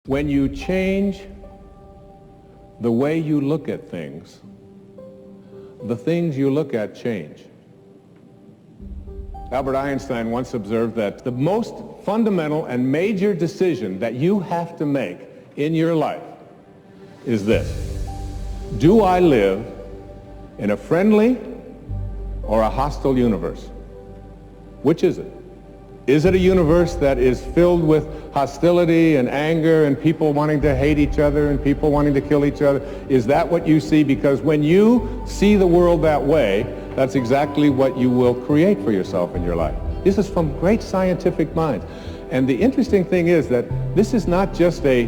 When you change the way you look at things, the things you look at change. Albert Einstein once observed that the most fundamental and major decision that you have to make in your life is this: do I live in a friendly or a hostile universe? Which is it? Is it a universe that is filled with hostility and anger and people wanting to hate each other and people wanting to kill each other? Is that what you see? Because when you see the world that way, that's exactly what you will create for yourself in your life. This is from great scientific minds. And the interesting thing is that this is not just a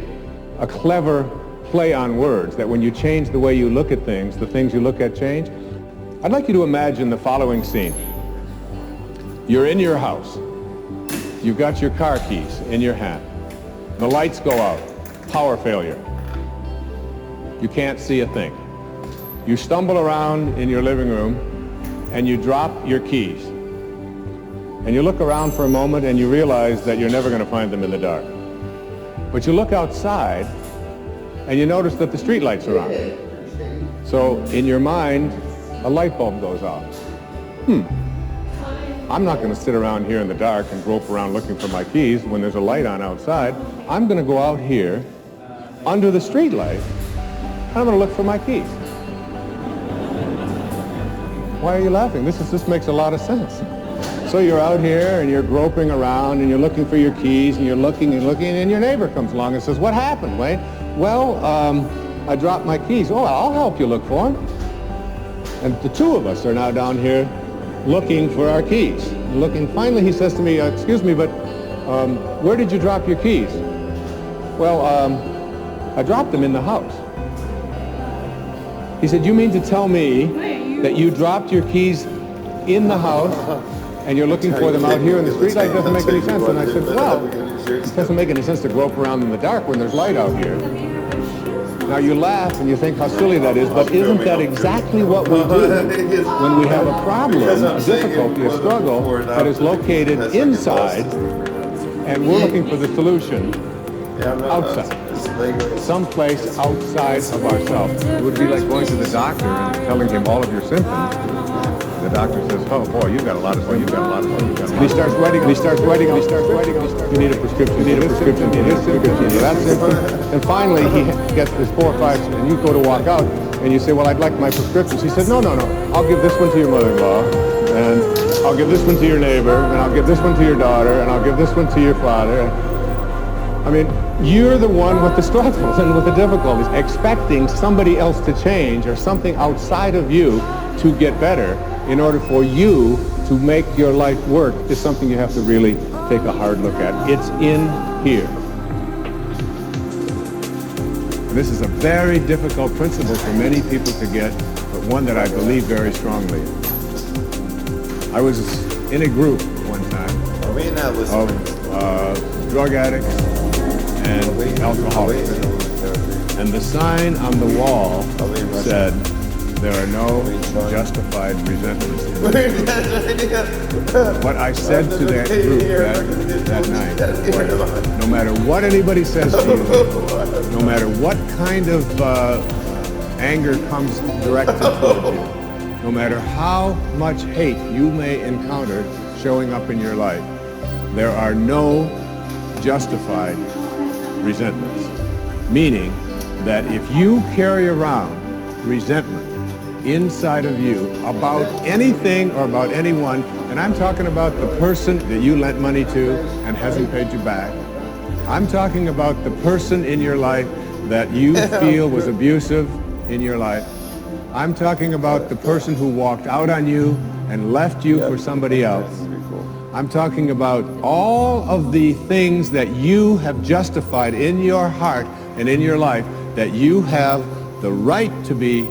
clever play on words, that when you change the way you look at things, the things you look at change. I'd like you to imagine the following scene. You're in your house. You've got your car keys in your hand. The lights go out. Power failure. You can't see a thing. You stumble around in your living room and you drop your keys. And you look around for a moment and you realize that you're never going to find them in the dark. But you look outside and you notice that the street lights are on. So in your mind, a light bulb goes off. I'm not going to sit around here in the dark and grope around looking for my keys when there's a light on outside. I'm going to go out here under the street light and I'm going to look for my keys. Why are you laughing? This makes a lot of sense. So you're out here and you're groping around and you're looking for your keys and you're looking and your neighbor comes along and says, "What happened, Wayne?" "Well, I dropped my keys." "Oh, I'll help you look for them." And the two of us are now down here looking for our keys. Finally he says to me, "Excuse me, but where did you drop your keys?" "Well, I dropped them in the house." He said, "You mean to tell me that you dropped your keys in the house and you're looking for them out here in the street? That doesn't make any sense." And I said, "Well, it doesn't make any sense to grope around in the dark when there's light out here." Now you laugh and you think how silly that is, but isn't that exactly what we do when we have a problem, a difficulty, a struggle that is located inside and we're looking for the solution outside, someplace outside of ourselves? It would be like going to the doctor and telling him all of your symptoms. The doctor says, "Oh boy, you've got a lot of stuff, you've got a lot of stuff, you've got a lot of stuff." He starts writing, "You need a prescription, you need a prescription, you need a prescription, you need that symptom." And finally, he gets this 4 or 5, and you go to walk out, and you say, "Well, I'd like my prescriptions." He said, No, I'll give this one to your mother-in-law, and I'll give this one to your neighbor, and I'll give this one to your daughter, and I'll give this one to your father. I mean, you're the one with the struggles and with the difficulties. Expecting somebody else to change or something outside of you to get better in order for you to make your life work is something you have to really take a hard look at. It's in here. And this is a very difficult principle for many people to get, but one that I believe very strongly in. I was in a group one time of drug addicts and alcoholics. And the sign on the wall said, "There are no justified resentments." What I said to that group that night was, no matter what anybody says to you, no matter what kind of anger comes directed toward you, no matter how much hate you may encounter showing up in your life, there are no justified resentments. Meaning that if you carry around resentment inside of you about anything or about anyone, and I'm talking about the person that you lent money to and hasn't paid you back. I'm talking about the person in your life that you feel was abusive in your life. I'm talking about the person who walked out on you and left you for somebody else. I'm talking about all of the things that you have justified in your heart and in your life that you have the right to be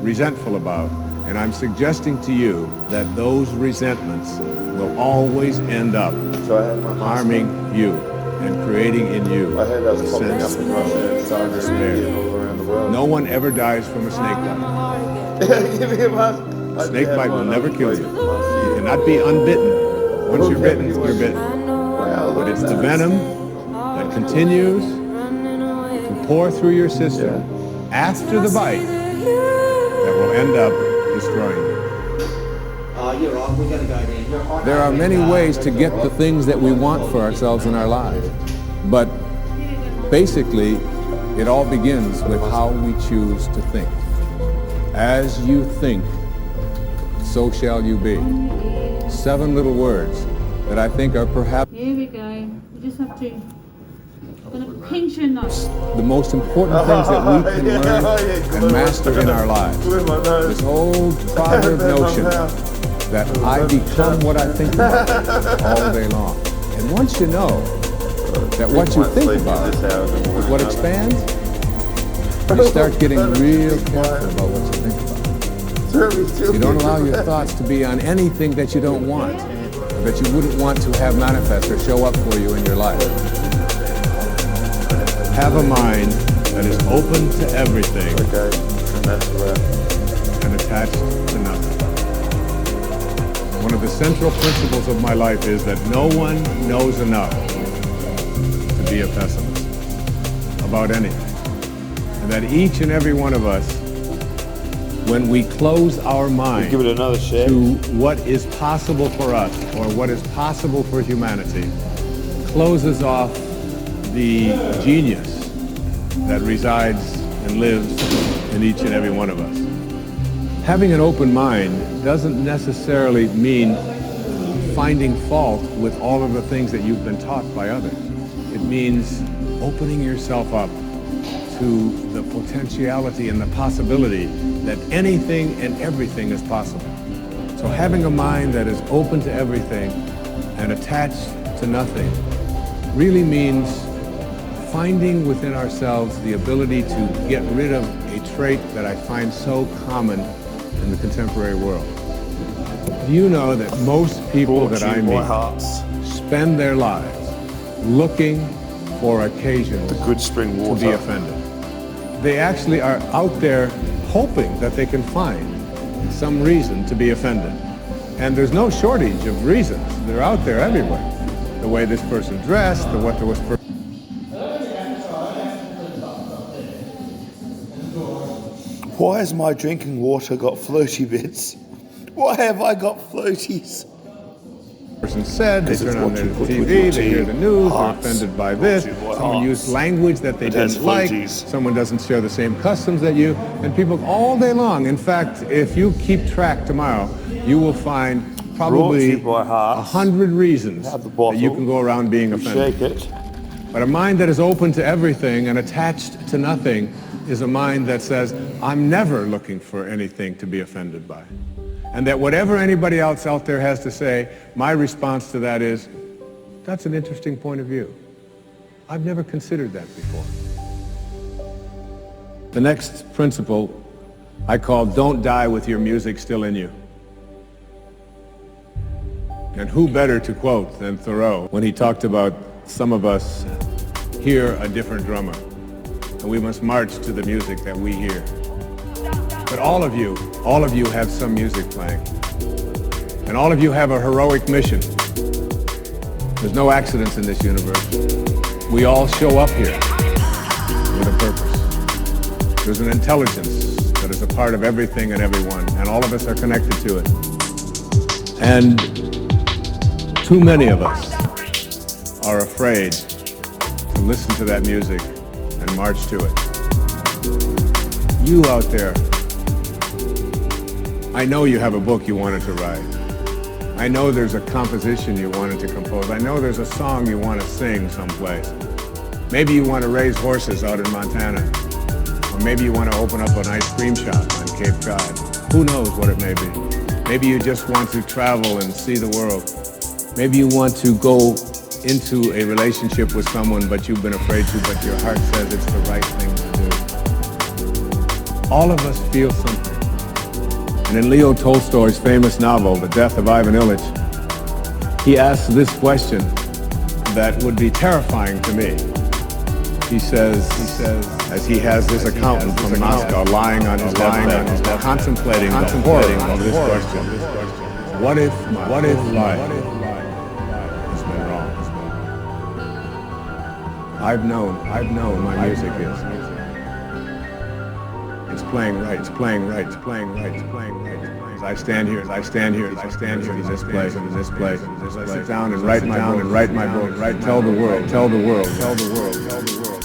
resentful about. And I'm suggesting to you that those resentments will always end up harming you and creating in you a sense of despair. No one ever dies from a snake bite. A snake bite will never kill you. You cannot be unbitten. Once you're bitten, you're bitten. But it's the venom that continues pour through your system after the bite that will end up destroying you. You're off. We gotta go there. There are many ways to get the things that we want for ourselves in our lives, but basically, it all begins with how we choose to think. As you think, so shall you be. 7 little words that I think are perhaps Here we go. We just have to. I'm gonna pinch your nose. the most important things that we can learn and master in our lives. This old proverb notion that I become what I think about all day long. And once you know that what you think about is what expands, you start getting real careful about what you think about. You don't allow your thoughts to be on anything that you don't want, or that you wouldn't want to have manifest or show up for you in your life. Have a mind that is open to everything and attached to nothing. One of the central principles of my life is that no one knows enough to be a pessimist about anything. And that each and every one of us, when we close our mind give it another shake to what is possible for us or what is possible for humanity, closes off the genius that resides and lives in each and every one of us. Having an open mind doesn't necessarily mean finding fault with all of the things that you've been taught by others. It means opening yourself up to the potentiality and the possibility that anything and everything is possible. So having a mind that is open to everything and attached to nothing really means finding within ourselves the ability to get rid of a trait that I find so common in the contemporary world. Do you know that most people that I meet spend their lives looking for occasions good spring to water be offended? They actually are out there hoping that they can find some reason to be offended. And there's no shortage of reasons. They're out there everywhere. The way this person dressed, the what there was. Why has my drinking water got floaty bits? Why have I got floaties? Person said, they turn on their TV, they hear the news, they're offended by this, someone used language that they didn't like, someone doesn't share the same customs that you, and people all day long. In fact, if you keep track tomorrow, you will find probably 100 reasons that you can go around being offended. Shake it. But a mind that is open to everything and attached to nothing is a mind that says, I'm never looking for anything to be offended by. And that whatever anybody else out there has to say, my response to that is, that's an interesting point of view. I've never considered that before. The next principle I call don't die with your music still in you. And who better to quote than Thoreau when he talked about some of us hear a different drummer, and we must march to the music that we hear. But all of you have some music playing. And all of you have a heroic mission. There's no accidents in this universe. We all show up here with a purpose. There's an intelligence that is a part of everything and everyone, and all of us are connected to it. And too many of us are afraid to listen to that music and march to it. You out there, I know you have a book you wanted to write. I know there's a composition you wanted to compose. I know there's a song you want to sing someplace. Maybe you want to raise horses out in Montana. Or maybe you want to open up an ice cream shop on Cape Cod. Who knows what it may be. Maybe you just want to travel and see the world. Maybe you want to go into a relationship with someone but you've been afraid to, but your heart says it's the right thing to do. All of us feel something. And in Leo Tolstoy's famous novel, The Death of Ivan Ilyich, he asks this question that would be terrifying to me. He says, as he has this accountant from Moscow lying on his deathbed, contemplating the horror of this question. What if life has been wrong? I've known my music is. It's playing right. It's playing right. It's playing right. It's playing right. As I stand here, as I stand here, as I stand here, as this place, as this place, as I sit down and write my book, tell the world, tell the world, tell the world, tell the world, tell the world.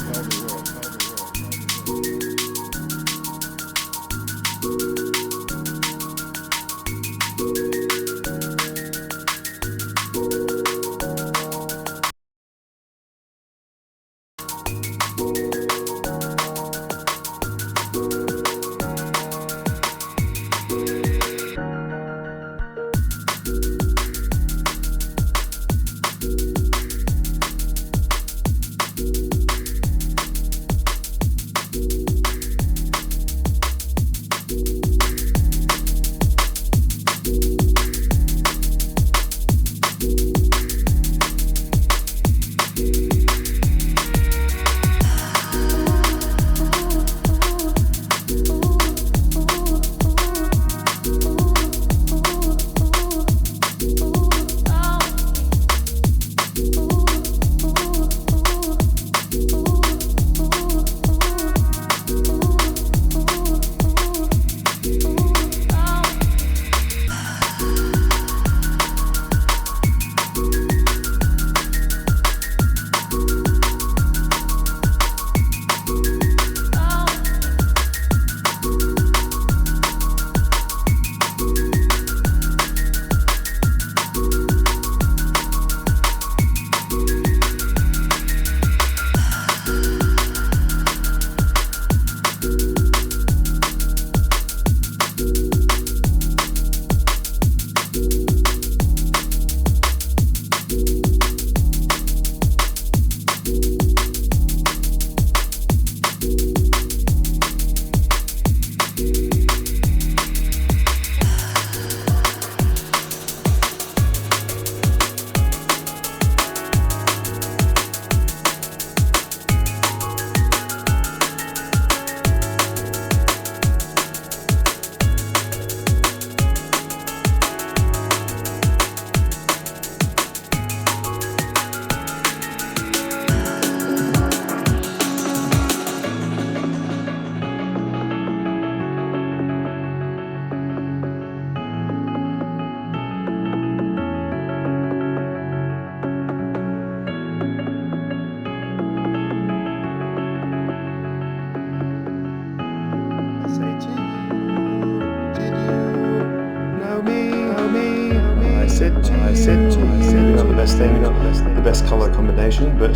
I said to you, maybe not the best thing, the best colour combination, but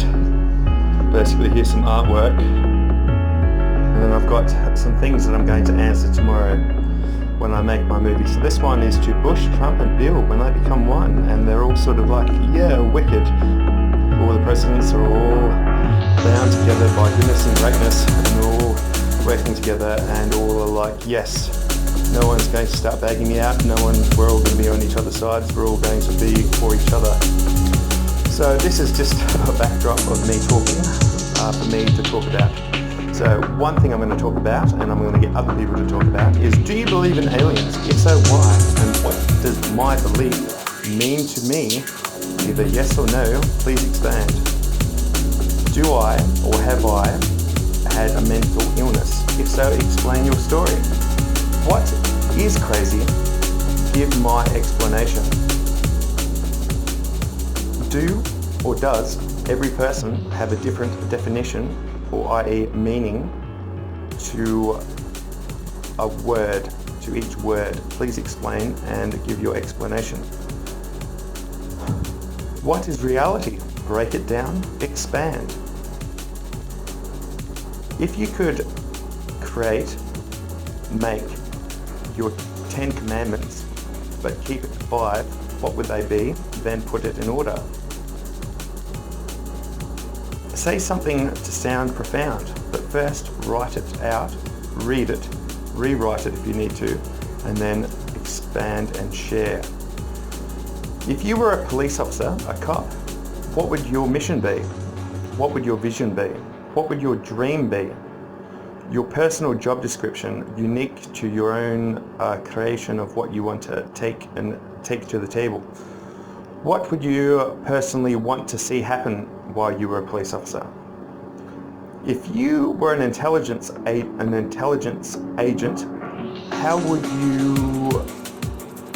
basically here's some artwork. And then I've got some things that I'm going to answer tomorrow when I make my movie. So this one is to Bush, Trump and Bill when they become one, and they're all sort of like, yeah, wicked. All the presidents are all bound together by goodness and greatness, and they're all working together, and all are like, yes, no one's going to start bagging me out, we're all going to be on each other's sides, we're all going to be for each other. So this is just a backdrop of me talking, for me to talk about. So one thing I'm going to talk about, and I'm going to get other people to talk about, is do you believe in aliens? If so, why? And what does my belief mean to me? Either yes or no, please expand. Do I, or have I, had a mental illness? If so, explain your story. What is crazy? Give my explanation. Do or does every person have a different definition, or i.e. meaning, to a word, to each word? Please explain and give your explanation. What is reality? Break it down, expand. If you could make your 10 commandments, but keep it to 5, what would they be? Then put it in order. Say something to sound profound, but first write it out, read it, rewrite it if you need to, and then expand and share. If you were a police officer, a cop, what would your mission be? What would your vision be? What would your dream be? Your personal job description, unique to your own creation of what you want to take to the table. What would you personally want to see happen while you were a police officer? If you were an intelligence agent,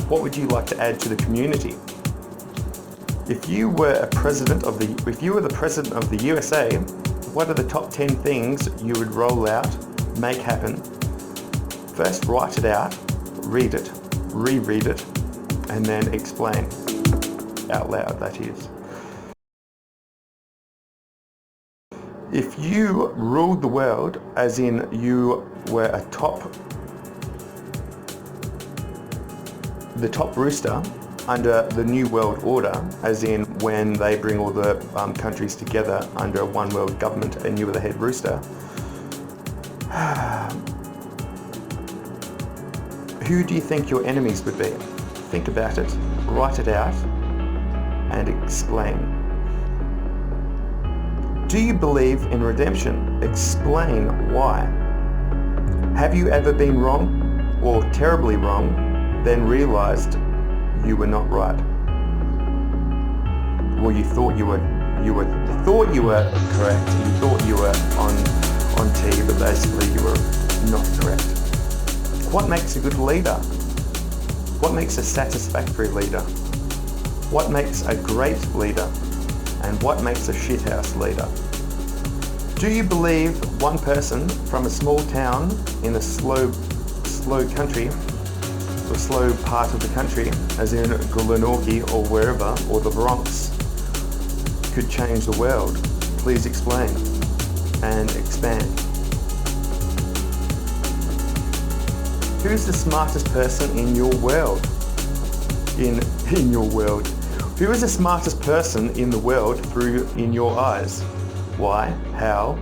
what would you like to add to the community? If you were the president of the USA, what are the top 10 things you would roll out, make happen? First, write it out, read it, reread it, and then explain out loud, that is. If you ruled the world, as in you were the top rooster under the New World Order, as in when they bring all the countries together under one world government and you were the head rooster, who do you think your enemies would be? Think about it, write it out, and explain. Do you believe in redemption? Explain why. Have you ever been wrong, or terribly wrong, then realized you were not right? Well, you thought you were correct. You thought you were on T, but basically you were not correct. What makes a good leader? What makes a satisfactory leader? What makes a great leader? And what makes a shithouse leader? Do you believe one person from a small town in a slow country, or slow part of the country, as in Glenorchy or wherever, or the Bronx, could change the world? Please explain and expand. Who's the smartest person in your world? In your world. Who is the smartest person in the world in your eyes? Why? How?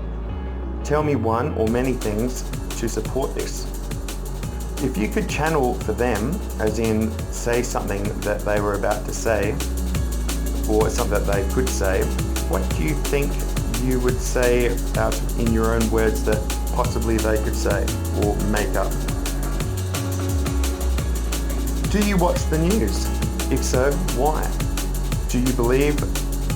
Tell me one or many things to support this. If you could channel for them, as in say something that they were about to say, or something that they could say, what do you think you would say out in your own words that possibly they could say or make up? Do you watch the news? If so, why? Do you believe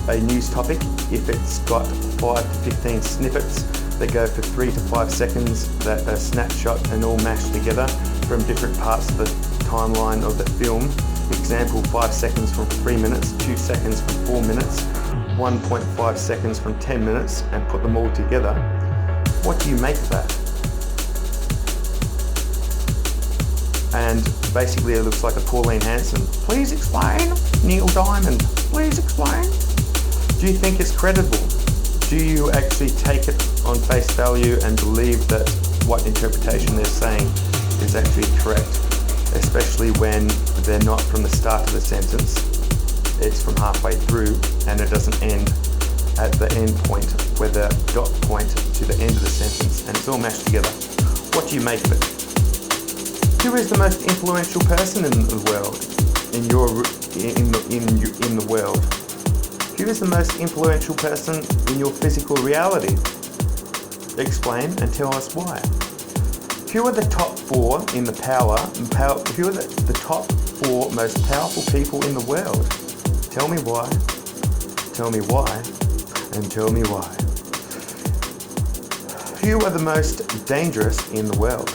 a news topic if it's got 5 to 15 snippets that go for 3 to 5 seconds that are snapshot and all mashed together from different parts of the timeline of the film? Example, 5 seconds from 3 minutes, 2 seconds from 4 minutes, 1.5 seconds from 10 minutes, and put them all together. What do you make of that? And basically it looks like a Pauline Hanson. Please explain. Neil Diamond, please explain. Do you think it's credible? Do you actually take it on face value and believe that what interpretation they're saying is actually correct? Especially when they're not from the start of the sentence, it's from halfway through, and it doesn't end at the end point where the dot point to the end of the sentence, and it's all mashed together. What do you make of it? Who is the most influential person in the world? In the world? Who is the most influential person in your physical reality? Explain and tell us why. Who are the top 4 in the who are the top 4 most powerful people in the world? Tell me why. Tell me why. And tell me why. Who are the most dangerous in the world?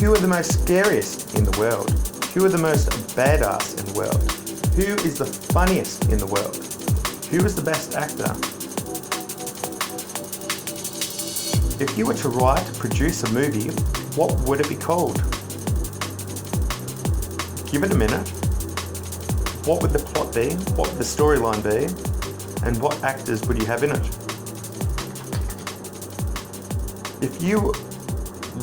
Who are the most scariest in the world? Who are the most badass in the world? Who is the funniest in the world? Who is the best actor? If you were to produce a movie, what would it be called? Give it a minute. What would the plot be? What would the storyline be? And what actors would you have in it? If you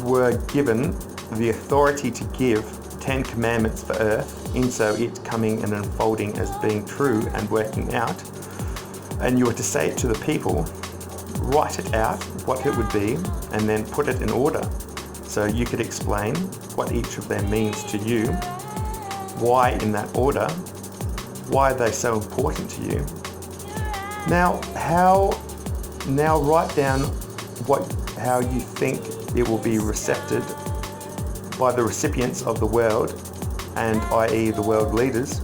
were given the authority to give 10 commandments for earth, in so it coming and unfolding as being true and working out, and you were to say it to the people, write it out, what it would be, and then put it in order. So you could explain what each of them means to you, why in that order, why are they so important to you. Now write down how you think it will be recepted by the recipients of the world, and i.e. the world leaders,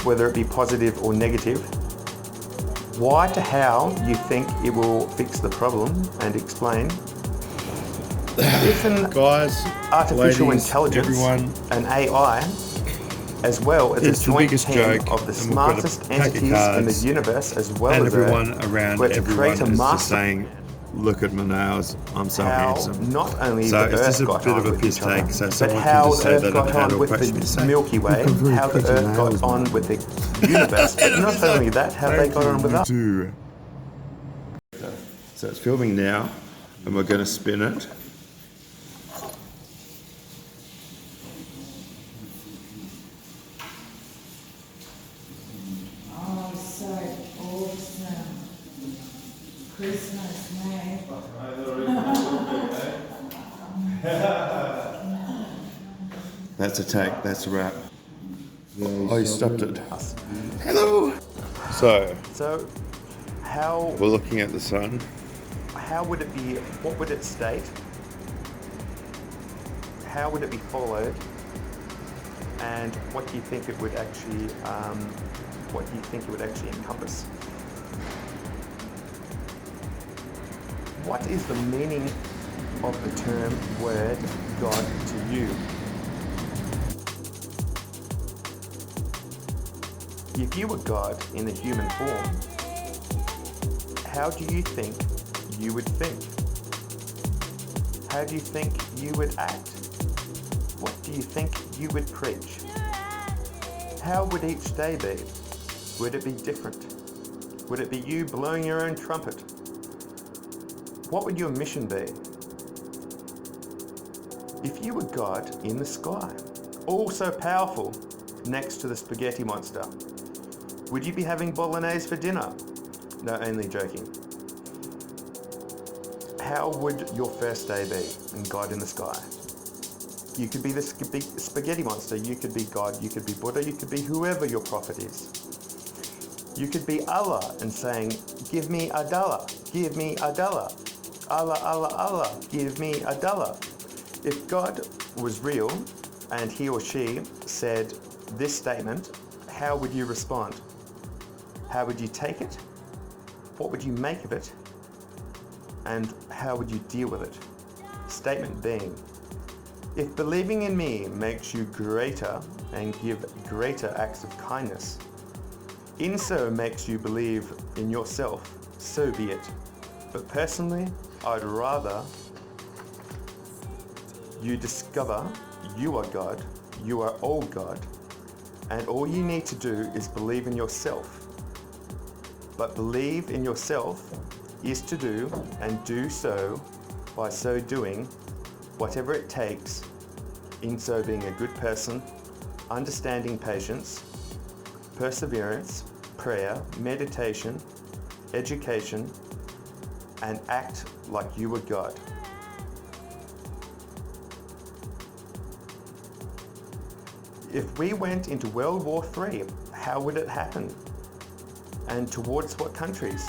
whether it be positive or negative. why to how you think it will fix the problem, and explain. If an Guys, artificial ladies, intelligence, everyone, an AI, as well as it's a the joint biggest team joke, of the and we've got a smartest pack of entities in the cards, universe, as well and as everyone Earth, around were to everyone create a is just master saying, look at my nails, I'm so how handsome. not only So the it's just Earth a got bit on of a with piss each other, take, so but someone can how just say Earth that got I've had on a with question to the say. Milky Way, You've got very how the pretty Earth got nails, on man. with the universe, but not only that, how they got on with us. So it's filming now, and we're going to spin it. Oh, so awesome. Christmas, man. That's a take, that's a wrap. Yeah, Oh, you stopped it. Hello! So, So, how we're looking at the sun. how would it be? What would it state? How would it be followed? And what do you think it would actually? What do you think it would actually encompass? What is the meaning of the term word God to you? If you were God in a human form, how do you think you would think? How do you think you would act? What do you think you would preach? How would each day be? Would it be different? Would it be you blowing your own trumpet? What would your mission be? If you were God in the sky, all so powerful, next to the spaghetti monster, would you be having bolognese for dinner? No, only joking. How would your first day be in God in the sky? You could be the spaghetti monster, you could be God, you could be Buddha, you could be whoever your prophet is. You could be Allah and saying, give me a dollar, give me a dollar. Allah, Allah, Allah, give me a dollar. If God was real and he or she said this statement, how would you respond? How would you take it? What would you make of it? And how would you deal with it? Statement being, if believing in me makes you greater and give greater acts of kindness, in so makes you believe in yourself, so be it. But personally, I'd rather you discover you are God, you are all God, and all you need to do is believe in yourself. But believe in yourself is to do, and do so by so doing whatever it takes, in so being a good person, understanding patience, perseverance, prayer, meditation, education, and act like you were God. If we went into World War III, how would it happen? And towards what countries?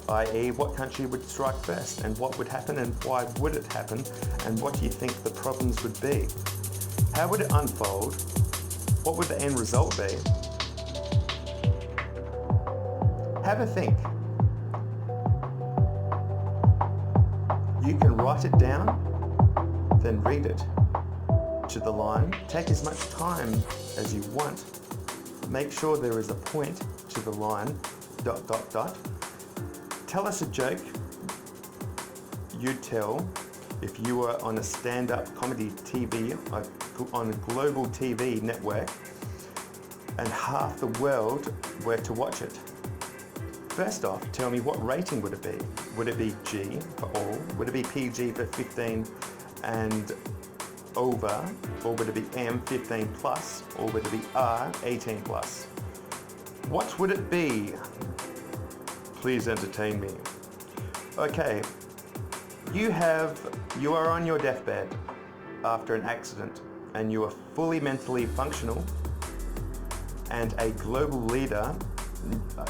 i.e. what country would strike first, and what would happen, and why would it happen, and what do you think the problems would be? How would it unfold? What would the end result be? Have a think. You can write it down, then read it to the line. Take as much time as you want. Make sure there is a point to the line, ... Tell us a joke you'd tell if you were on a stand-up comedy TV, on a global TV network, and half the world were to watch it. First off, tell me, what rating would it be? Would it be G for all? Would it be PG for 15 and over? Or would it be M, 15 plus? Or would it be R, 18 plus? What would it be? Please entertain me. Okay, you are on your deathbed after an accident, and you are fully mentally functional, and a global leader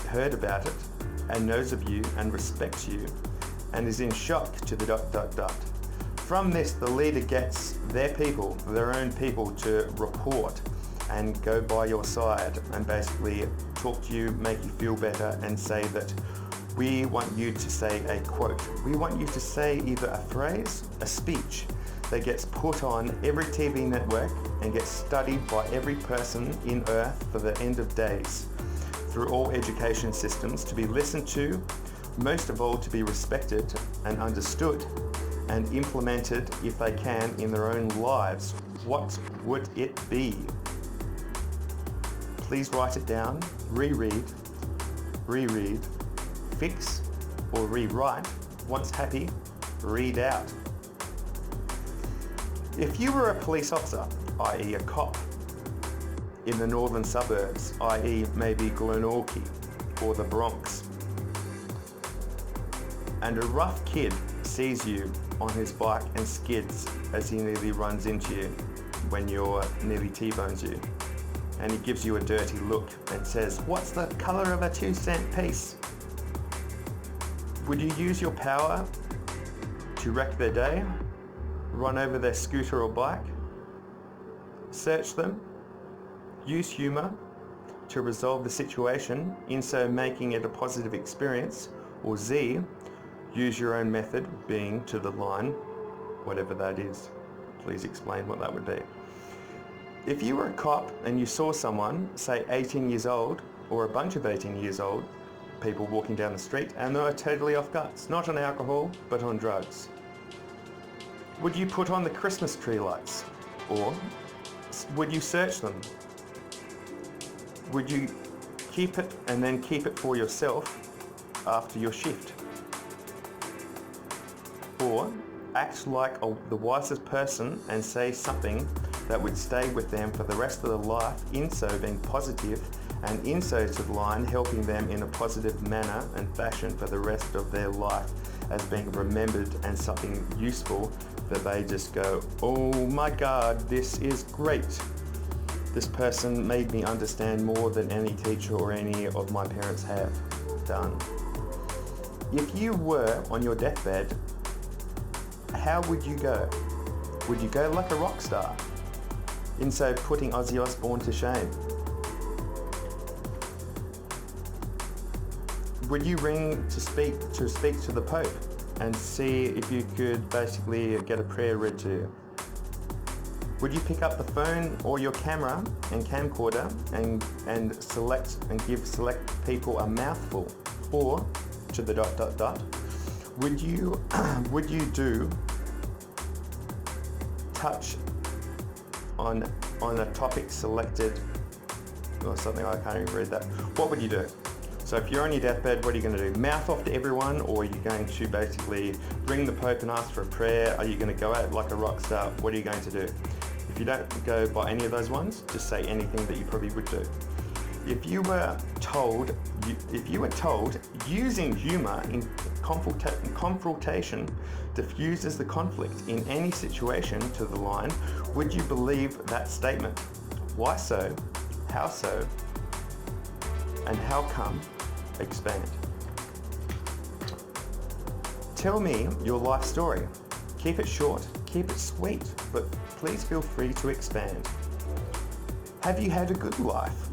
heard about it and knows of you and respects you and is in shock to the ... From this, the leader gets their own people to report and go by your side and basically talk to you, make you feel better, and say that we want you to say a quote. We want you to say either a phrase, a speech that gets put on every TV network and gets studied by every person in Earth for the end of days, through all education systems, to be listened to, most of all to be respected and understood, and implemented if they can in their own lives. What would it be? Please write it down, reread, fix or rewrite. Once happy, read out. If you were a police officer, i.e. a cop, in the northern suburbs, i.e. maybe Glenorchy or the Bronx, and a rough kid sees you on his bike and skids as he nearly runs into you when you're nearly T-bones you, and he gives you a dirty look and says, "What's the colour of a 2-cent piece?" Would you use your power to wreck their day, run over their scooter or bike, search them, use humour to resolve the situation, in so making it a positive experience, or Z, use your own method, being to the line, whatever that is? Please explain what that would be. If you were a cop and you saw someone, say 18 years old, or a bunch of 18 years old people walking down the street, and they were totally off guts, not on alcohol, but on drugs, would you put on the Christmas tree lights? Or would you search them? Would you keep it and then keep it for yourself after your shift? Or act like the wisest person and say something that would stay with them for the rest of their life, in so being positive, and in so to the line helping them in a positive manner and fashion for the rest of their life, as being remembered and something useful that they just go, "Oh my God, this is great. This person made me understand more than any teacher or any of my parents have done." If you were on your deathbed, how would you go? Would you go like a rock star, in so putting Ozzy Osbourne to shame? Would you ring to speak to the Pope and see if you could basically get a prayer read to you? Would you pick up the phone or your camera and camcorder and select people a mouthful? Or to the ... Would you do touch on a topic selected or something? I can't even read that. What would you do? So if you're on your deathbed, what are you going to do? Mouth off to everyone, or are you going to basically ring the Pope and ask for a prayer? Are you going to go out like a rock star? What are you going to do? If you don't go by any of those ones, just say anything that you probably would do. If you were told using humour in confrontation diffuses the conflict in any situation to the line, would you believe that statement? Why so? How so? And how come? Expand. Tell me your life story. Keep it short, keep it sweet, but please feel free to expand. Have you had a good life?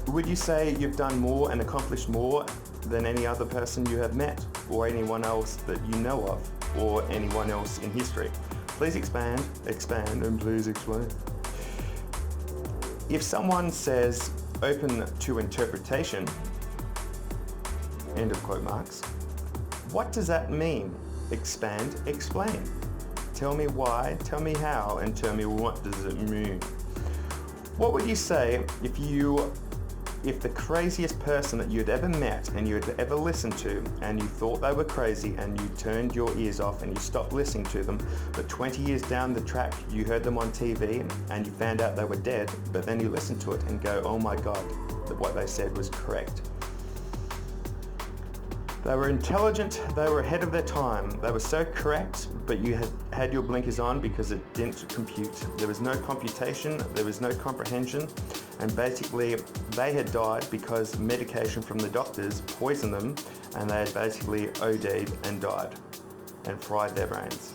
Would you say you've done more and accomplished more than any other person you have met, or anyone else that you know of, or anyone else in history? Please expand, and please explain. If someone says open to interpretation, end of quote marks, what does that mean? Expand, explain. Tell me why, tell me how, and tell me what does it mean. What would you say if the craziest person that you'd ever met and you'd ever listened to, and you thought they were crazy and you turned your ears off and you stopped listening to them, but 20 years down the track you heard them on TV and you found out they were dead, but then you listened to it and go, oh my God, that what they said was correct. They were intelligent, they were ahead of their time, they were so correct, but you had your blinkers on because it didn't compute. There was no computation, there was no comprehension, and basically they had died because medication from the doctors poisoned them, and they had basically OD'd and died and fried their brains.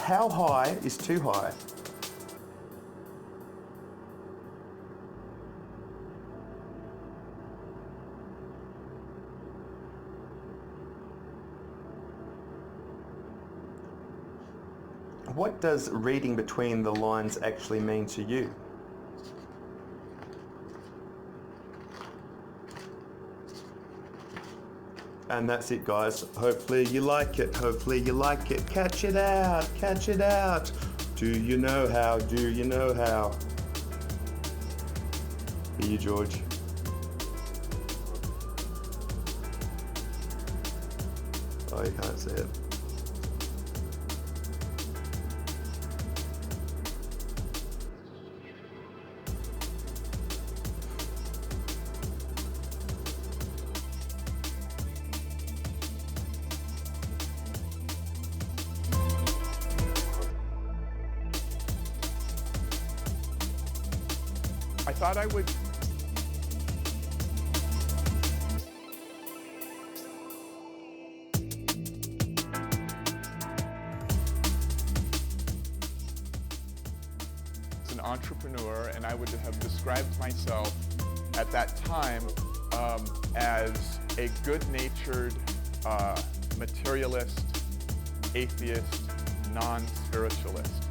How high is too high? What does reading between the lines actually mean to you? And that's it, guys. Hopefully you like it. Hopefully you like it. Catch it out. Catch it out. Do you know how? Do you know how? Are you, George? Oh, you can't see it. I thought I would as an entrepreneur, and I would have described myself at that time as a good-natured materialist, atheist, non-spiritualist.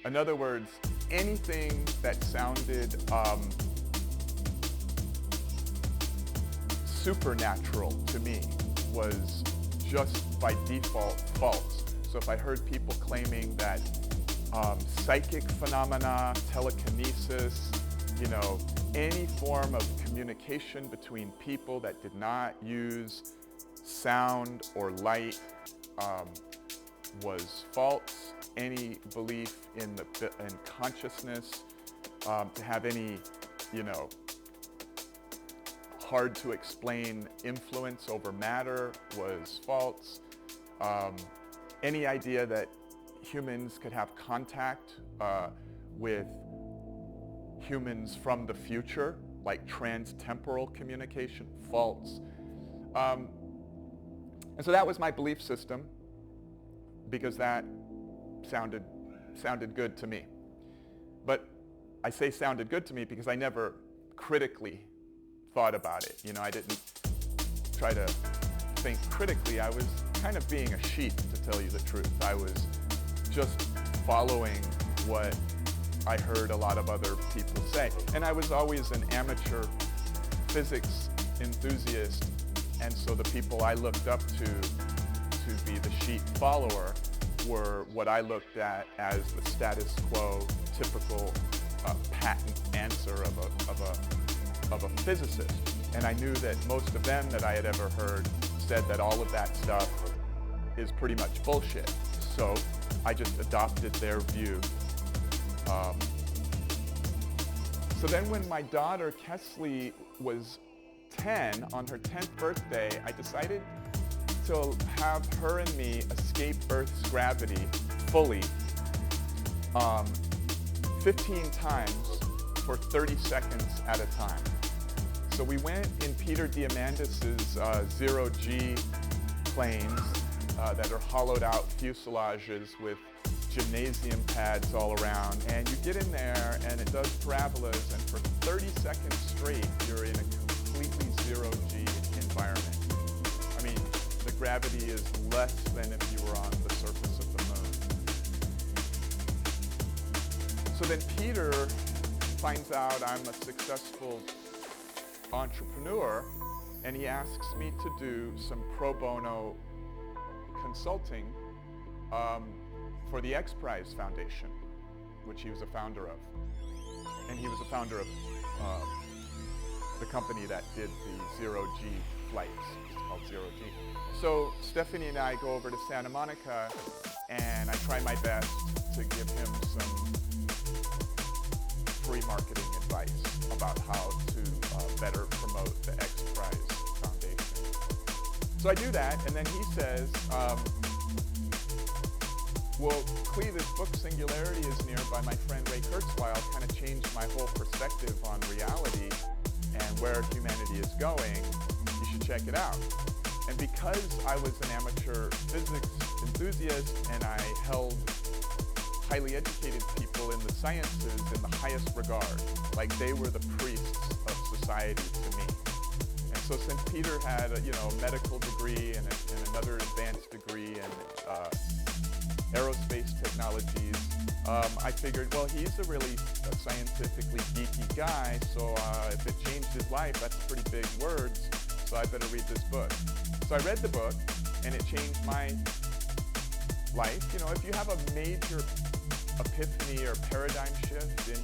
In other words, anything that sounded supernatural to me was just by default false. So if I heard people claiming that psychic phenomena, telekinesis, any form of communication between people that did not use sound or light was false. Any belief in consciousness, to have any, hard to explain influence over matter was false. Any idea that humans could have contact with humans from the future, like trans-temporal communication, false. And so that was my belief system, because that sounded good to me. But I say sounded good to me because I never critically thought about it. I didn't try to think critically. I was kind of being a sheep, to tell you the truth. I was just following what I heard a lot of other people say. And I was always an amateur physics enthusiast, and so the people I looked up to be the sheep follower were what I looked at as the status quo, typical patent answer of a physicist. And I knew that most of them that I had ever heard said that all of that stuff is pretty much bullshit. So I just adopted their view. So then when my daughter Kesley was 10, on her 10th birthday, I decided to have her and me escape Earth's gravity fully 15 times for 30 seconds at a time. So we went in Peter Diamandis's zero-G planes that are hollowed out fuselages with gymnasium pads all around, and you get in there and it does parabolas, and for 30 seconds straight you're in a completely zero-G environment. I mean, the gravity is less than if you were on the surface of the moon. So then Peter finds out I'm a successful entrepreneur, and he asks me to do some pro bono consulting for the X Prize Foundation, which he was a founder of. And he was a founder of the company that did the zero-G flights. It's called zero-G. So Stephanie and I go over to Santa Monica, and I try my best to give him some free marketing advice about how to better promote the X Prize Foundation. So I do that, and then he says, well, Clee, this book Singularity is near by my friend Ray Kurzweil kind of changed my whole perspective on reality and where humanity is going. You should check it out. And because I was an amateur physics enthusiast and I held highly educated people in the sciences in the highest regard, like they were the priests of society to me. And so since Peter had a medical degree and another advanced degree, and aerospace technologies. I figured, well, he's a really scientifically geeky guy, so if it changed his life, that's pretty big words, so I better read this book. So I read the book, and it changed my life. You know, if you have a major epiphany or paradigm shift in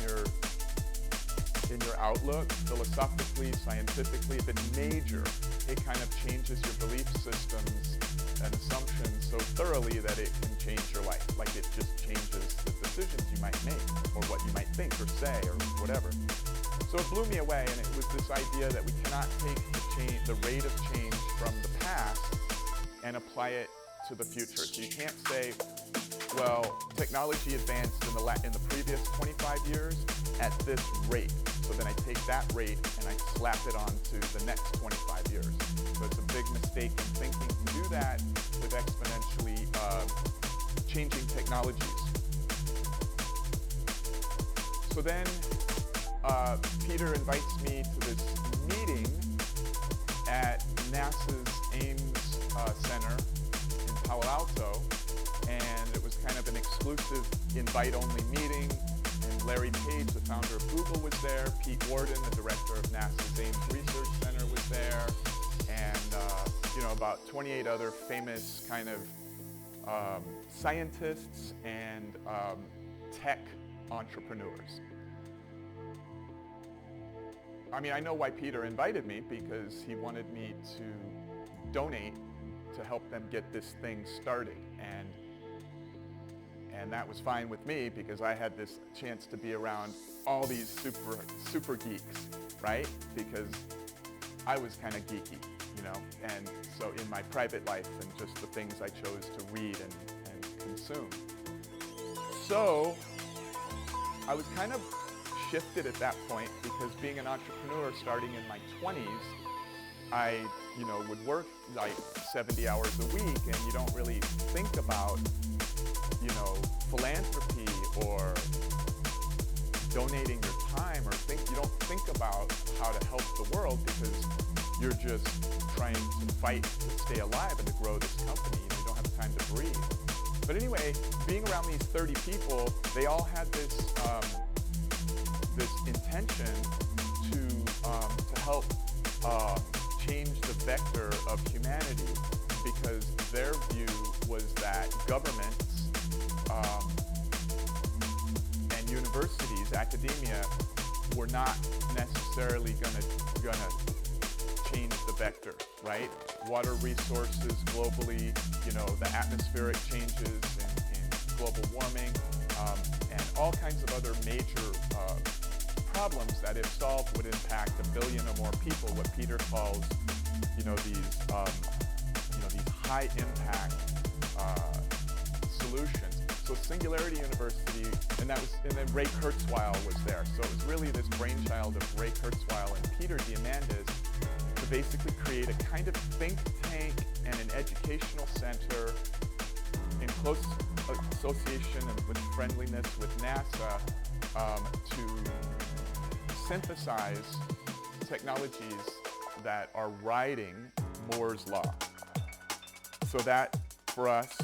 your outlook, philosophically, scientifically, if it's major, it kind of changes your belief systems and assumptions so thoroughly that it can change your life. Like it just changes the decisions you might make, or what you might think or say, or whatever. So it blew me away, and it was this idea that we cannot take the rate of change from the past and apply it to the future. So you can't say, well, technology advanced in the previous 25 years at this rate. So then I take that rate and I slap it onto the next 25 years. So it's a big mistake in thinking to do that with exponentially changing technologies. So then Peter invites me to this meeting at NASA's Ames Center in Palo Alto, and it was kind of an exclusive invite-only meeting. And Larry Page, the founder of Google, was there. Pete Worden, the director of NASA's Ames Research Center, was there, and about 28 other famous kind of scientists and tech entrepreneurs. I mean, I know why Peter invited me, because he wanted me to donate to help them get this thing started. And that was fine with me, because I had this chance to be around all these super geeks, right? Because I was kind of geeky, you know? And so in my private life and just the things I chose to read and consume. So I was kind of shifted at that point, because being an entrepreneur starting in my 20s, I would work like 70 hours a week, and you don't really think about philanthropy or donating your time, or you don't think about how to help the world, because you're just trying to fight to stay alive and to grow this company. You don't have time to breathe. But anyway, being around these 30 people, they all had this intention to help change the vector of humanity, because their view was that governments and universities, academia, were not necessarily gonna change the vector, right? Water resources globally, the atmospheric changes in global warming, and all kinds of other major problems that, if solved, would impact 1 billion or more people. What Peter calls, these high impact solutions. So Singularity University, and then Ray Kurzweil was there. So it was really this brainchild of Ray Kurzweil and Peter Diamandis to basically create a kind of think tank and an educational center in close association and with friendliness with NASA to synthesize technologies that are riding Moore's Law. So that, for us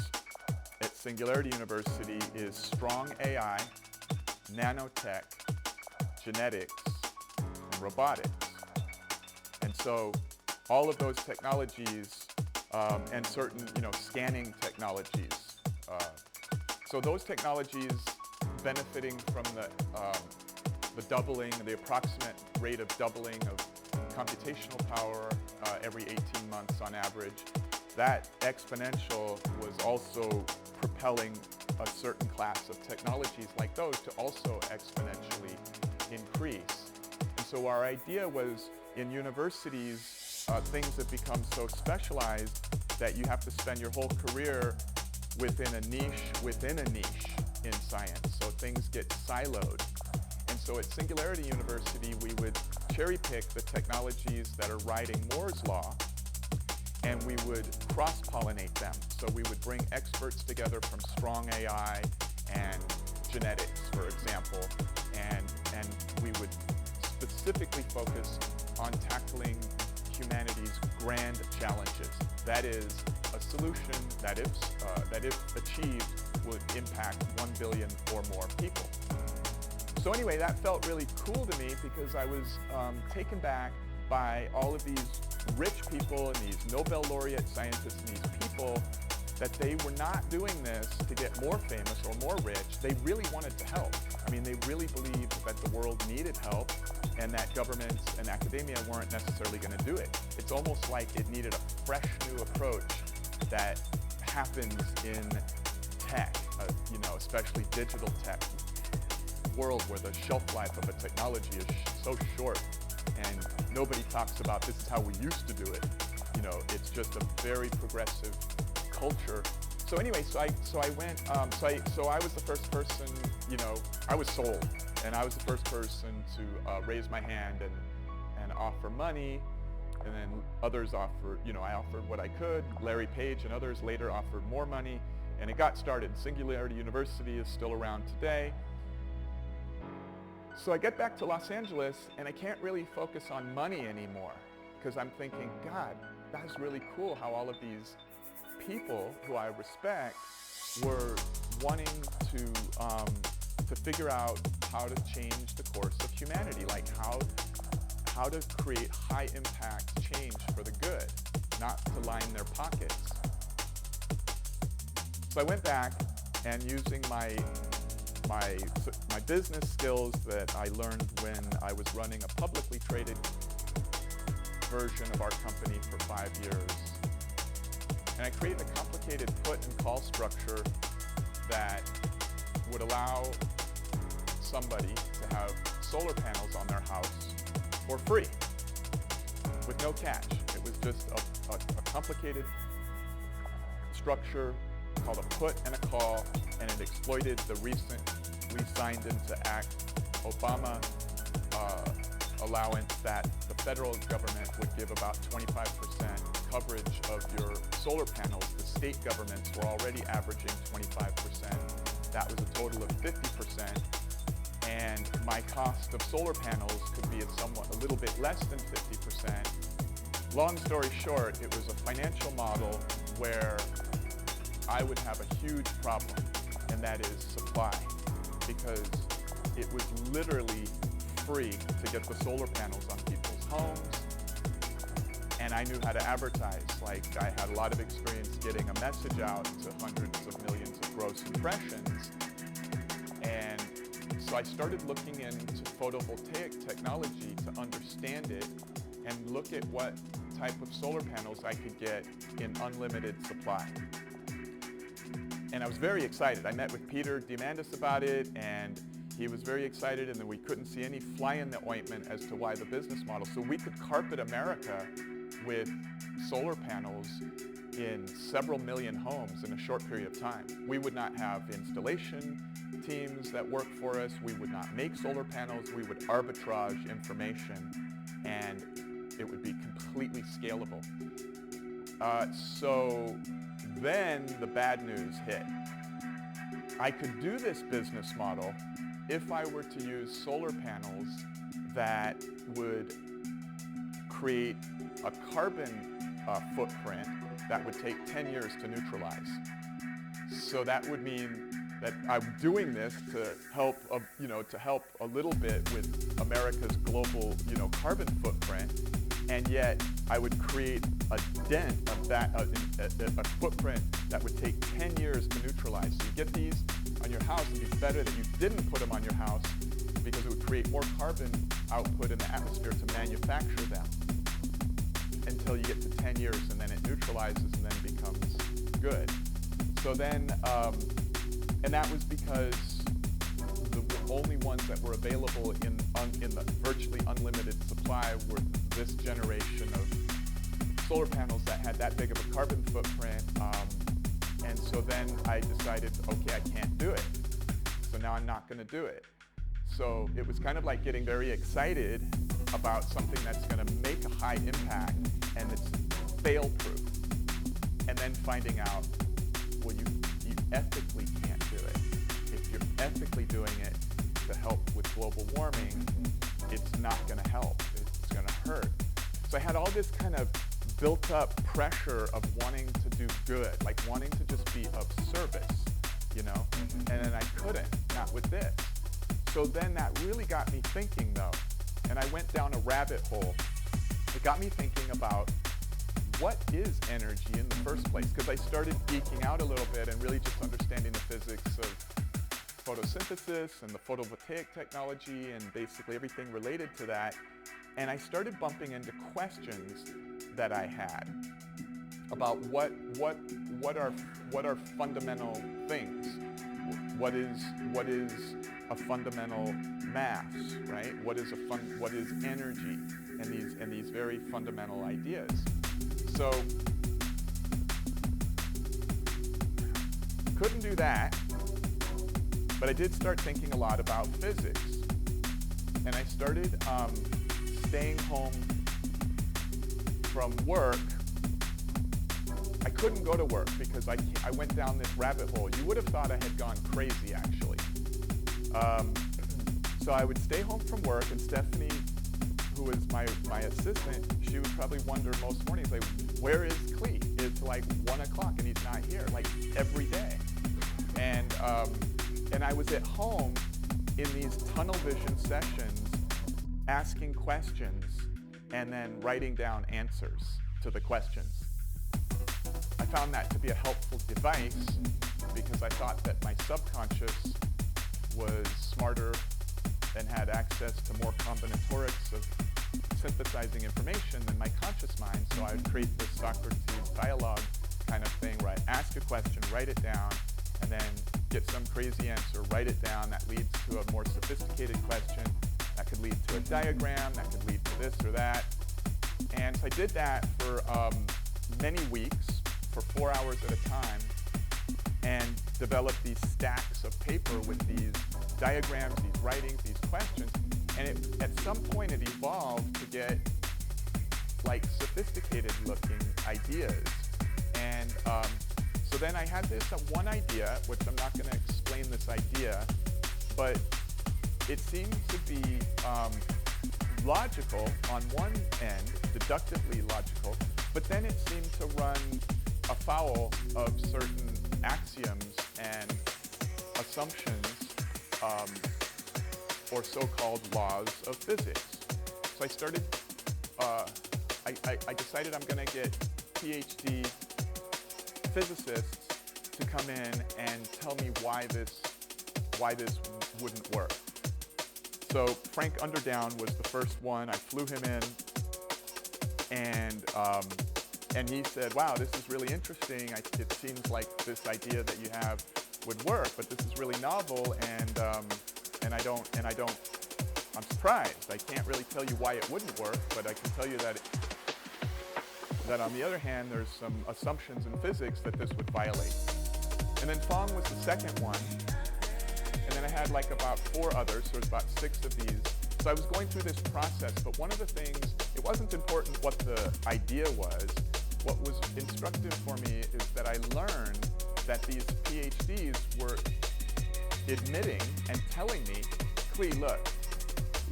at Singularity University, is strong AI, nanotech, genetics, and robotics. And so all of those technologies and certain, scanning technologies. So those technologies benefiting from the doubling, the approximate rate of doubling of computational power every 18 months on average, that exponential was also propelling a certain class of technologies like those to also exponentially increase. And so our idea was, in universities, things have become so specialized that you have to spend your whole career within a niche in science. So things get siloed. And so at Singularity University, we would cherry pick the technologies that are riding Moore's Law, and we would cross-pollinate them. So we would bring experts together from strong AI and genetics, for example, and we would specifically focus on tackling humanity's grand challenges. That is, a solution that if achieved, would impact 1 billion or more people. So anyway, that felt really cool to me because I was taken back by all of these rich people and these Nobel laureate scientists and these people, that they were not doing this to get more famous or more rich. They really wanted to help. I mean, they really believed that the world needed help and that governments and academia weren't necessarily going to do it. It's almost like it needed a fresh new approach that happens in tech, especially digital tech world where the shelf life of a technology is so short and nobody talks about this is how we used to do it. It's just a very progressive culture. So anyway, so I went, so I was the first person, I was sold, and I was the first person to raise my hand and offer money, and then others offered, I offered what I could. Larry Page and others later offered more money, and it got started. Singularity University is still around today. So I get back to Los Angeles, and I can't really focus on money anymore, because I'm thinking, God, that's really cool how all of these people who I respect were wanting to figure out how to change the course of humanity, like how to create high impact change for the good, not to line their pockets. So I went back and using my business skills that I learned when I was running a publicly traded version of our company for 5 years. And I created a complicated put and call structure that would allow somebody to have solar panels on their house for free with no catch. It was just a complicated structure called a put and a call, and it exploited the recently signed into act Obama allowance that the federal government would give about 25% coverage of your solar panels. The state governments were already averaging 25%. That was a total of 50%. And my cost of solar panels could be a little bit less than 50%. Long story short, it was a financial model where I would have a huge problem, and that is supply, because it was literally free to get the solar panels on people's homes, and I knew how to advertise. Like, I had a lot of experience getting a message out to hundreds of millions of gross impressions, and so I started looking into photovoltaic technology to understand it and look at what type of solar panels I could get in unlimited supply. And I was very excited. I met with Peter Diamandis about it, and he was very excited, and then we couldn't see any fly in the ointment as to why the business model. So we could carpet America with solar panels in several million homes in a short period of time. We would not have installation teams that work for us. We would not make solar panels. We would arbitrage information, and it would be completely scalable. So then the bad news hit. I could do this business model if I were to use solar panels that would create a carbon footprint that would take 10 years to neutralize. So that would mean that I'm doing this to help, to help a little bit with America's global, carbon footprint, and yet I would create a dent of that, a footprint that would take 10 years to neutralize. So you get these on your house, it'd be better that you didn't put them on your house because it would create more carbon output in the atmosphere to manufacture them until you get to 10 years, and then it neutralizes and then becomes good. So then, and that was because the only ones that were available in the virtually unlimited supply were this generation of solar panels that had that big of a carbon footprint. And so then I decided, okay, I can't do it. So now I'm not going to do it. So it was kind of like getting very excited about something that's going to make a high impact and it's fail-proof. And then finding out, well, you ethically can't do it. If you're ethically doing it to help with global warming, it's not going to help. It's going to hurt. So I had all this kind of built up pressure of wanting to do good, like wanting to just be of service, you know? And then I couldn't, not with this. So then that really got me thinking though, and I went down a rabbit hole. It got me thinking about what is energy in the first place? Because I started geeking out a little bit and really just understanding the physics of photosynthesis and the photovoltaic technology and basically everything related to that. And I started bumping into questions that I had about what are fundamental things? What is a fundamental mass, right? What is energy? And these very fundamental ideas. So couldn't do that, but I did start thinking a lot about physics. And I started staying home from work. I couldn't go to work because I went down this rabbit hole. You would have thought I had gone crazy, actually. So I would stay home from work, and Stephanie, who was my assistant, she would probably wonder most mornings, like, where is Clee? It's like 1 o'clock and he's not here, like every day. And I was at home in these tunnel vision sessions, asking questions and then writing down answers to the questions. I found that to be a helpful device because I thought that my subconscious was smarter and had access to more combinatorics of synthesizing information than my conscious mind, so I would create this Socrates dialogue kind of thing where I ask a question, write it down, and then get some crazy answer, write it down. That leads to a more sophisticated question. That could lead to a diagram. That could lead to this or that. And so I did that for many weeks, for 4 hours at a time, and developed these stacks of paper with these diagrams, these writings, these questions. And at some point it evolved to get like sophisticated looking ideas. And so then I had this one idea, which I'm not going to explain this idea, but it seemed to be logical on one end, deductively logical, but then it seemed to run afoul of certain axioms and assumptions or so-called laws of physics. So I started, I decided I'm going to get PhD physicists to come in and tell me why this wouldn't work. So Frank Underdown was the first one. I flew him in, and he said, "Wow, this is really interesting. It seems like this idea that you have would work, but this is really novel, and I'm surprised. I can't really tell you why it wouldn't work, but I can tell you that on the other hand, there's some assumptions in physics that this would violate." And then Fong was the second one. And then I had like about 4 others, so there's about 6 of these. So I was going through this process, but one of the things, it wasn't important what the idea was. What was instructive for me is that I learned that these PhDs were admitting and telling me, "Clee, look,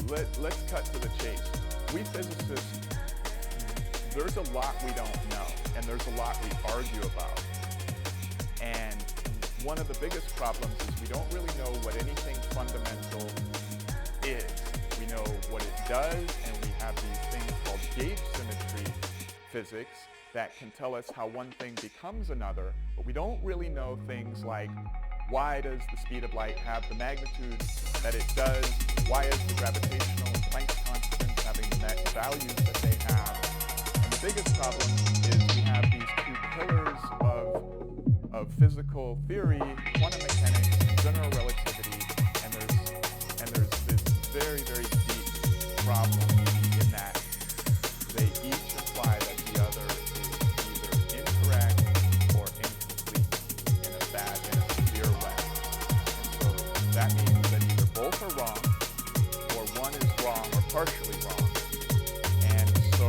let's cut to the chase. We physicists, there's a lot we don't know, and there's a lot we argue about. And one of the biggest problems is we don't really know what anything fundamental is. We know what it does, and we have these things called gauge symmetry physics that can tell us how one thing becomes another, but we don't really know things like why does the speed of light have the magnitude that it does? Why is the gravitational and Planck's constants having the values that they have? And the biggest problem is we have these 2 pillars of physical theory, quantum mechanics, and general relativity, and there's this very, very deep problem in that they each imply that the other is either incorrect or incomplete in a severe way. And so that means that either both are wrong, or one is wrong or partially wrong. And so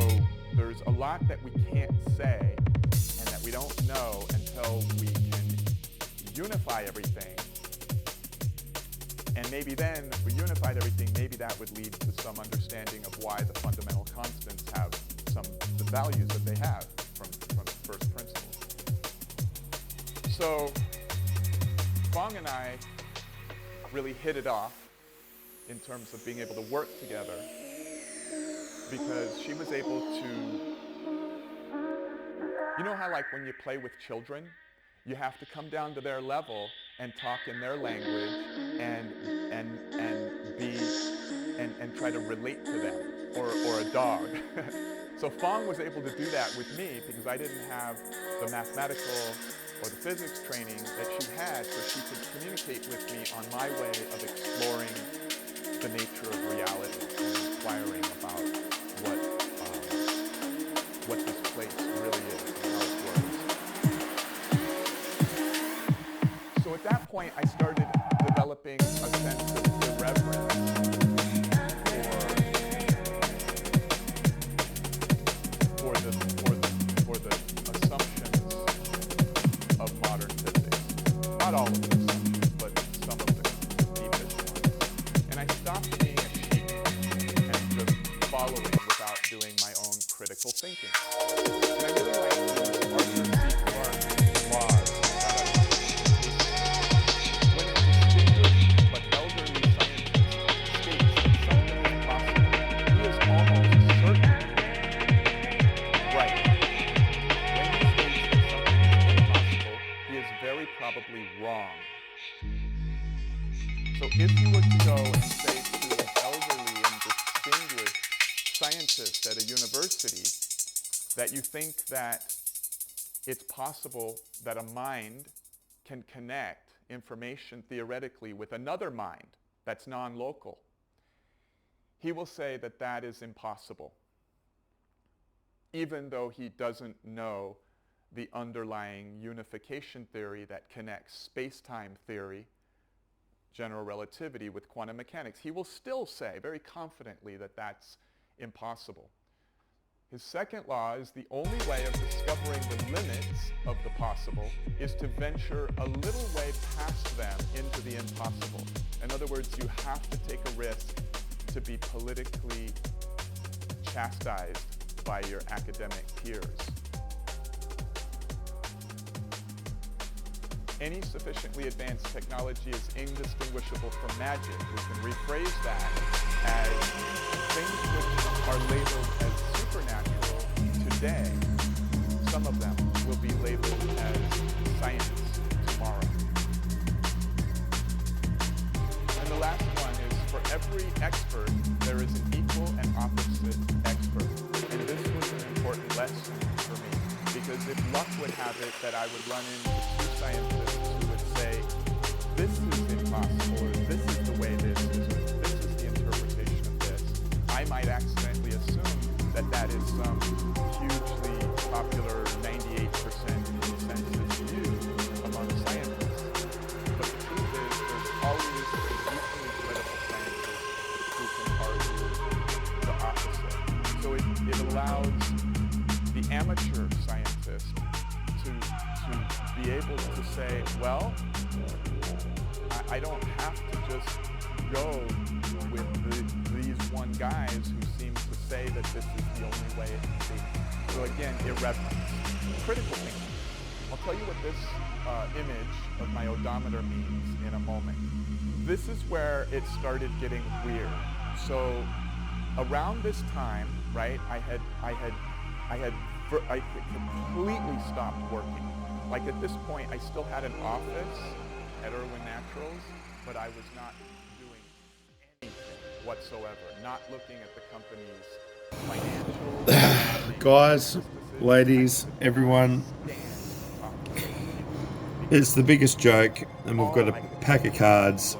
there's a lot that we can't say and that we don't know until we can unify everything. And maybe then, if we unified everything, maybe that would lead to some understanding of why the fundamental constants have the values that they have from first principles. So Fong and I really hit it off in terms of being able to work together because she was able to, you know how like when you play with children, you have to come down to their level and talk in their language and try to relate to them, or a dog. So Fong was able to do that with me because I didn't have the mathematical or the physics training that she had, so she could communicate with me on my way of exploring the nature of reality and inquiring about what this place really is and how it works. So at that point, I started developing a sense of irreverence for the assumptions of modern physics. Not all of the assumptions, but some of the deepest ones. And I stopped being a sheep and just following without doing my own critical thinking. And I really like these Arthur C. Clarke laws about when a distinguished but elderly scientist states that something is possible, he is almost certain right. When he states that something is impossible, he is very probably wrong. So if you were to go and say to an elderly and distinguished scientist at a university that you think that it's possible that a mind can connect information theoretically with another mind that's non-local, he will say that that is impossible, even though he doesn't know the underlying unification theory that connects space-time theory, general relativity, with quantum mechanics. He will still say very confidently that that's impossible. His second law is the only way of discovering the limits of the possible is to venture a little way past them into the impossible. In other words, you have to take a risk to be politically chastised by your academic peers. Any sufficiently advanced technology is indistinguishable from magic. We can rephrase that as things which are labeled as supernatural today, some of them will be labeled as science tomorrow. And the last one is, for every expert, there is an equal and opposite expert. And this was an important lesson for me, because if luck would have it that I would run into two scientists who would say, this is impossible, or this is the way this is, or this is the interpretation of this, I might accidentally assume that that is some hugely popular 98% consensus view among scientists. But the truth is, there's always an equally critical scientist who can argue the opposite. So it allows the amateur scientist to be able to say, well, I don't have to just go with these one guys who seem to say that this is the only way it can be. So again, irreverence. Critical thinking. I'll tell you what this image of my odometer means in a moment. This is where it started getting weird. So around this time, right, I had completely stopped working. Like at this point, I still had an office at Irwin Naturals, but I was not doing anything whatsoever, not looking at the company's financial... Guys, ladies, everyone, it's the biggest joke, and we've got a pack of cards,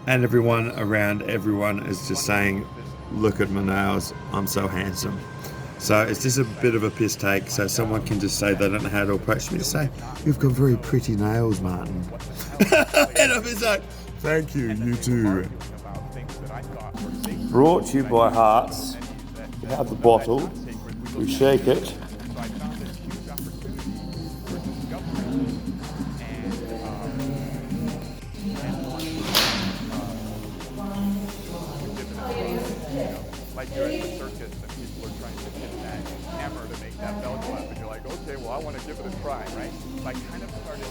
and everyone around everyone is just saying, look at my nails, I'm so handsome. So it's just a bit of a piss take, so someone can just say they don't know how to approach me to say, you've got very pretty nails, Martin. And I'm just like, thank you, you too. Brought to you by Hearts. We have the bottle, we shake it. Like you're at the circus and people are trying to hit that hammer to make that bell go up, and you're like, okay, well, I want to give it a try, right? So I kind of started...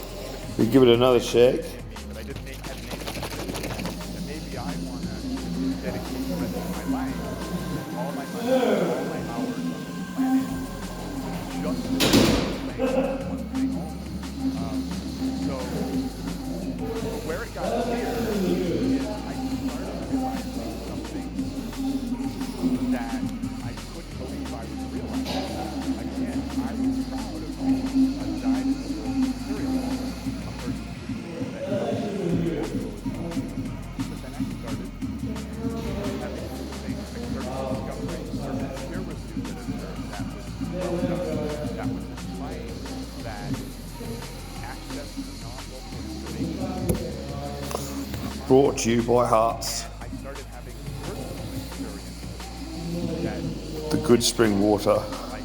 We give it another shake. dedicate the rest of my life, all my money, all my hours on this planet, just to do one thing only. So where it got clear is I started realizing something that I couldn't believe I was realizing. Again, I was proud of being a dyed-in-the-wool materialist, a person who believes that but then I started having some things, I started discovering certain peer review literature that was implying that access to non-local information Brought to you by Hearts, I started having personal experiences that the good spring water. like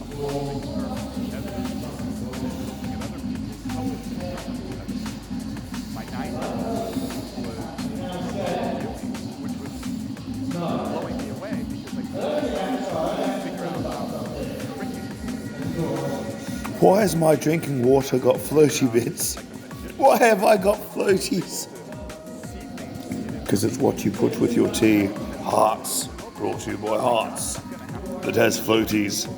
upholding certain evidence and looking at other people's published evidence. My 9-year-old was doing, which was blowing me away because I couldn't figure out drinking. Why has my drinking water got floaty bits? Why have I got floaties? Because it's what you put with your tea. Hearts, brought to you by Hearts, that has floaties.